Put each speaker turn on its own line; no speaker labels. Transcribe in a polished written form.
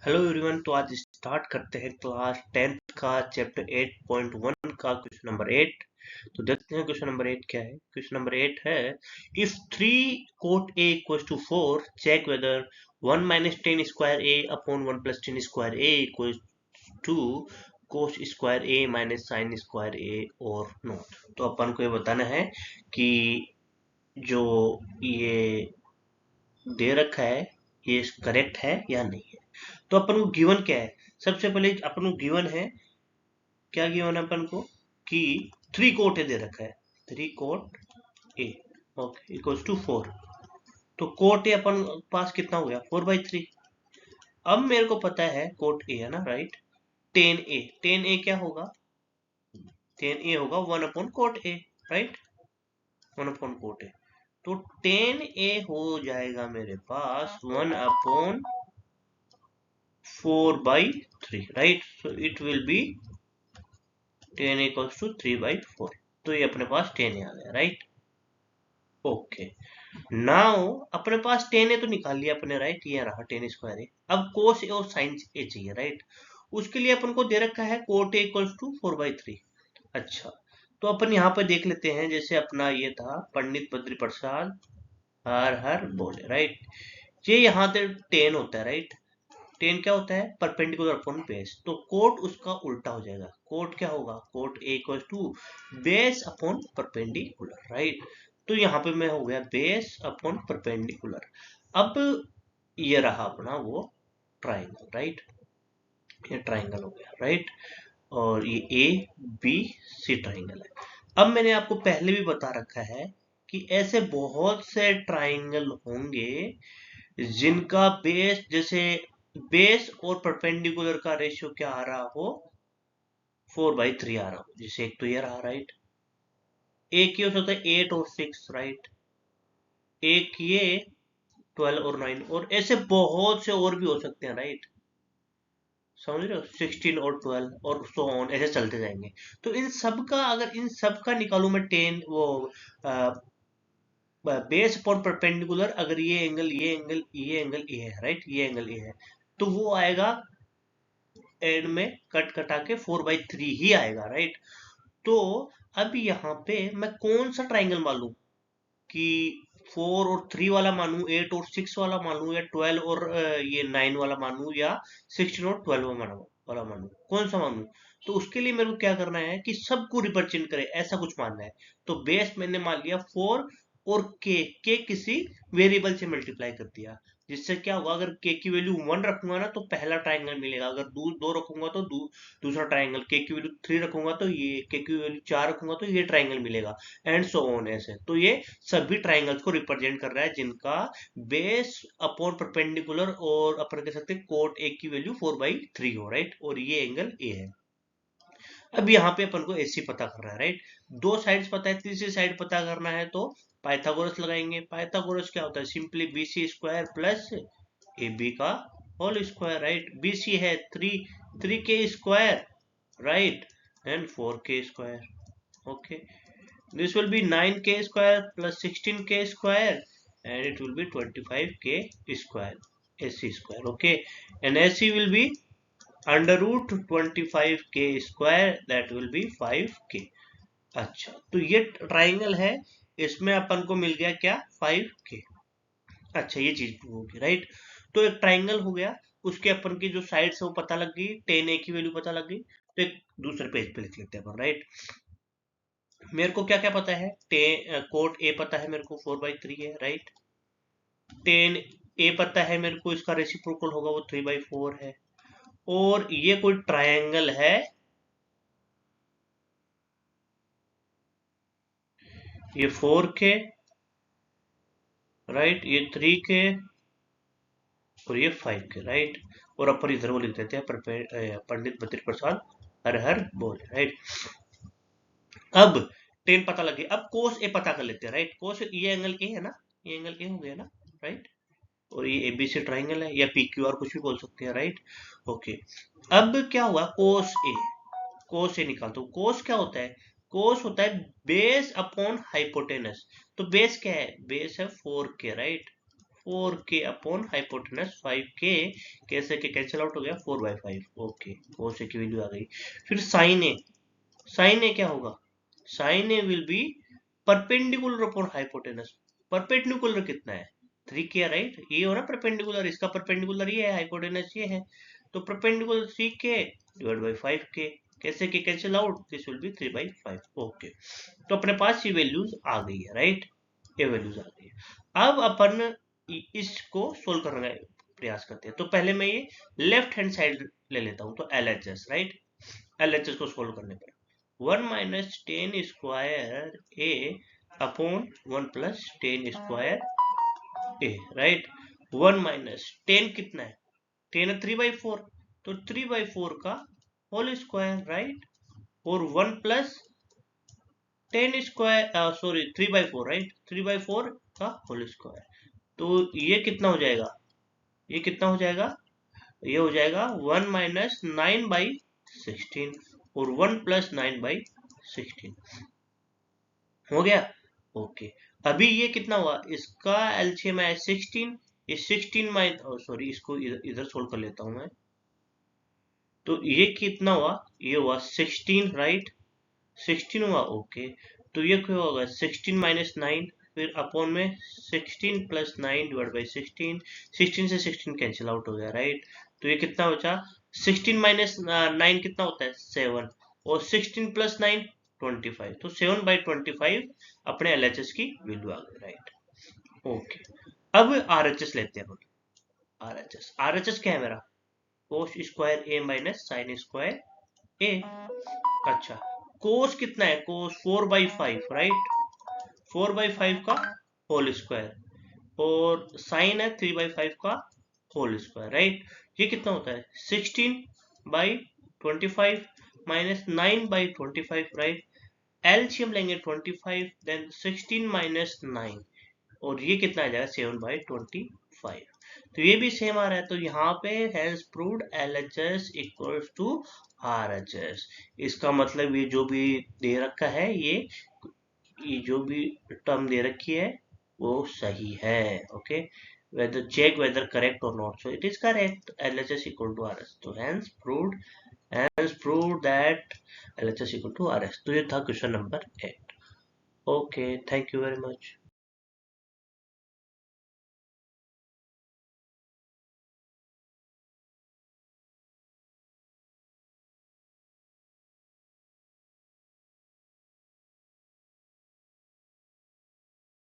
Hello everyone. तो आज start करते हैं क्लास 10th का चैप्टर 8.1 का क्वेश्चन नंबर 8। तो देखते हैं क्वेश्चन नंबर 8 क्या है। क्वेश्चन नंबर 8 है, if 3 cot a equals to 4, check whether 1 minus 10 square a upon 1 plus 10 square a equals to cos square a minus sin square a or not। तो अपन को ये बताना है कि जो ये दे रखा है ये करेक्ट है या नहीं है। तो अपन को गिवन क्या है, सबसे पहले अपन को गिवन है, क्या गिवन है अपन को कि 3 कोट ए दे रखा है, 3 cot A okay equals to 4। तो कोट ए अपन पास कितना हो गया 4/3। अब मेरे को पता है कोट ए है ना, राइट। 10 ए क्या होगा, 10 ए होगा 1 upon cot A, right, 1 upon cot A. तो 10 ए हो जाएगा मेरे पास 1 upon 4/3, right. So it will be 10 equals to 3/4। तो ये अपने पास 10 आ गया, राइट। ओके, नाउ अपने पास 10 तो निकाल लिया अपने, राइट। ये रहा 10 स्क्वायर है। अब कोस ए और साइन ए चाहिए, राइट। उसके लिए अपन को दे रखा है कोट ए इक्वल्स टू 4/3। अच्छा, तो अपन यहाँ पे देख लेते हैं, जैसे अपना ये था पंडित बद्री प्रसाद हर हर बोले, राइट। ये यहाँ पे 10 होता है, राइट। 10 क्या होता है, परपेंडिकुलर अपॉन बेस। तो कोट उसका उल्टा हो जाएगा। कोट क्या होगा, cot A equal to base upon perpendicular, right. तो यहाँ पे मैं हो गया बेस अपॉन परपेंडिकुलर। अब ये रहा अपना वो ट्राइंगल, राइट। ये ट्राइंगल हो गया, राइट। और ये ए बी सी ट्राइंगल है। अब मैंने आपको पहले भी बता रखा है कि ऐसे बहुत से ट्राइंगल होंगे जिनका बेस, जैसे बेस और परपेंडिकुलर का रेशियो क्या आ रहा हो, 4/3 आ रहा हो। जैसे एक तो ये रहा, राइट। एक ये हो सकता है 8 और 6, राइट। एक ये 12 और 9, और ऐसे बहुत से और भी हो सकते हैं, राइट। समझ रहे हो, 16 और 12 और सो ऑन, ऐसे चलते जाएंगे। तो इन सब का अगर इन सब का निकालू मैं 10 वो बेस अपॉन परपेंडिकुलर, अगर ये एंगल ये एंगल ये एंगल ए है, राइट, ये एंगल ए है, तो वो आएगा एंड में कट कटा के 4/3 ही आएगा, राइट। तो अब यहाँ पे मैं कौन सा ट्राइंगल मानूं, कि 4 और 3 वाला मानूं, 8 और 6 वाला मानूं, या 12 और ये 9 वाला मानूं, या 16 और 12 वाला मानूं, कौन सा मानूं। तो उसके लिए मेरे को क्या करना है कि सबको रिप्रेजेंट करे, ऐसा कुछ मानना है। तो बेस मैंने मान लिया 4 और के किसी वेरिएबल से मल्टीप्लाई कर दिया। जिससे क्या होगा, अगर के की वैल्यू 1 रखूंगा ना तो पहला ट्राइंगल मिलेगा, अगर 2 रखूंगा तो दूसरा ट्राइंगल, के की वैल्यू 3 रखूंगा तो ये, के की वैल्यू 4 रखूंगा तो ये ट्राइंगल मिलेगा, एंड सो ऑन ऐसे। तो ये सभी ट्राइंगल्स को रिप्रेजेंट कर रहा है जिनका बेस अपॉन परपेंडिकुलर और अपन कह सकते हैं कोट ए की वैल्यू 4/3 हो, राइट। और ये एंगल ए है। अब यहाँ पे अपन को एसी पता करना है, राइट। दो साइड्स पता है, तीसरी साइड पता करना है तो पाइथागोरस लगाएंगे। पाइथागोरस क्या होता है, simply BC square plus A B का होल स्क्वायर, राइट। बीसी है 3k², right, and 4k², okay. This will be 9k² plus 16k² and it will be 25k², AC², okay. And AC will be under root 25k², that will be 5k। अच्छा, तो ये triangle है, इसमें अपन को मिल गया क्या, 5k। अच्छा, ये चीज होगी, राइट। तो एक ट्राइंगल हो गया, उसके अपन की जो साइड है वो पता लग गई, 10a की वैल्यू पता लग गई। तो एक दूसरे पेज पे लिख लेते हैं अपन, राइट। मेरे को क्या क्या पता है, कोट ए पता है मेरे को 4/3 है, राइट। 10 ए पता है मेरे को, इसका रेसिप्रोकल होगा वो 3/4 है। और ये कोई ट्रायंगल है, ये 4k, राइट, ये 3k और ये 5k, राइट। और अपन इधर वो लिख देते हैं पंडित बद्री प्रसाद हर हर बोले, राइट। अब 10 पता लगे, अब कोस ए पता कर लेते हैं, राइट। कोस ये एंगल ए है ना, ये एंगल ए हो गया ना, राइट। और ये एबीसी ट्राइंगल है, या पीक्यूआर कुछ भी बोल सकते हैं, राइट, ओके। अब क्या हुआ, कोस ए निकाल दो। कोस क्या होता है, कोस होता है बेस अपॉन हाइपोटेनस। तो बेस क्या है, बेस है 4k, right, 4k upon hypotenuse 5k, कैसे के कैंसिल आउट हो गया 4/5, ओके cos a की वैल्यू आ गई। फिर sin a क्या होगा, sin a will be perpendicular upon hypotenuse. Perpendicular कितना है 3k, राइट, ये हो ना परपेंडिकुलर, इसका परपेंडिकुलर ये है, हाइपोटेनस ये है, तो perpendicular 3k divide by 5k, कैसे के cancel out, this will be 3/5, okay. तो अपने पास ये वैल्यूज आ गई है, राइट, ये वैल्यूज आ गई है। अब अपन इसको सोल्व करने का प्रयास करते हैं। तो पहले मैं ये लेफ्ट हैंड साइड ले लेता हूँ, तो LHS, राइट, LHS को सोल्व करने पर 1 minus 10 square a upon 1 plus 10 square a, right. 1 minus 10 कितना है, 10 है 3/4, तो 3/4 का होल स्क्वायर, राइट, और 1 प्लस 10 स्क्वायर, सॉरी 3/4, राइट, 3/4 का होल स्क्वायर, तो ये कितना हो जाएगा, ये कितना हो जाएगा, ये हो जाएगा 1 माइनस 9/16 और 1 प्लस 9/16 हो गया, ओके। अभी ये कितना हुआ, इसका एलसीएम है 16, ये 16 सॉरी इसको इधर सोल्व कर लेता हूं मैं, तो ये कितना हुआ, ये हुआ 16, राइट, 16 हुआ, ओके। तो ये क्या होगा 16 माइनस 9, फिर अपॉन में 16 प्लस 9 डिवाइड बाई 16, 16 से 16 कैंसिल आउट हो गया, राइट। तो ये कितना बचा, 16 माइनस 9 कितना होता है 7, और 16 प्लस 9 25, तो 7/25 अपने LHS की वैल्यू आ गई, राइट, ओके। अब RHS लेते हैं, RHS क्या है मेरा, cos square a minus sine square a, अच्छा, कोस कितना है, कोस 4/5, राइट, 4/5 का होल स्क्वायर, और साइन है 3/5 का होल स्क्वायर, राइट। ये कितना होता है 16/25 माइनस 9/25, राइट, एलसीएम लेंगे 25, देन 16 माइनस 9, और ये कितना आ जाएगा 7/25, तो ये भी सेम आ रहा है, तो यहाँ पे has proved LHS equals to RHS। इसका मतलब ये जो भी दे रखा है, ये जो भी टर्म दे रखी है वो सही है, okay. whether check whether correct or not, so it is correct, LHS equal to RS, तो hence proved that LHS equal to RS। तो ये था question number 8, okay, thank you very much.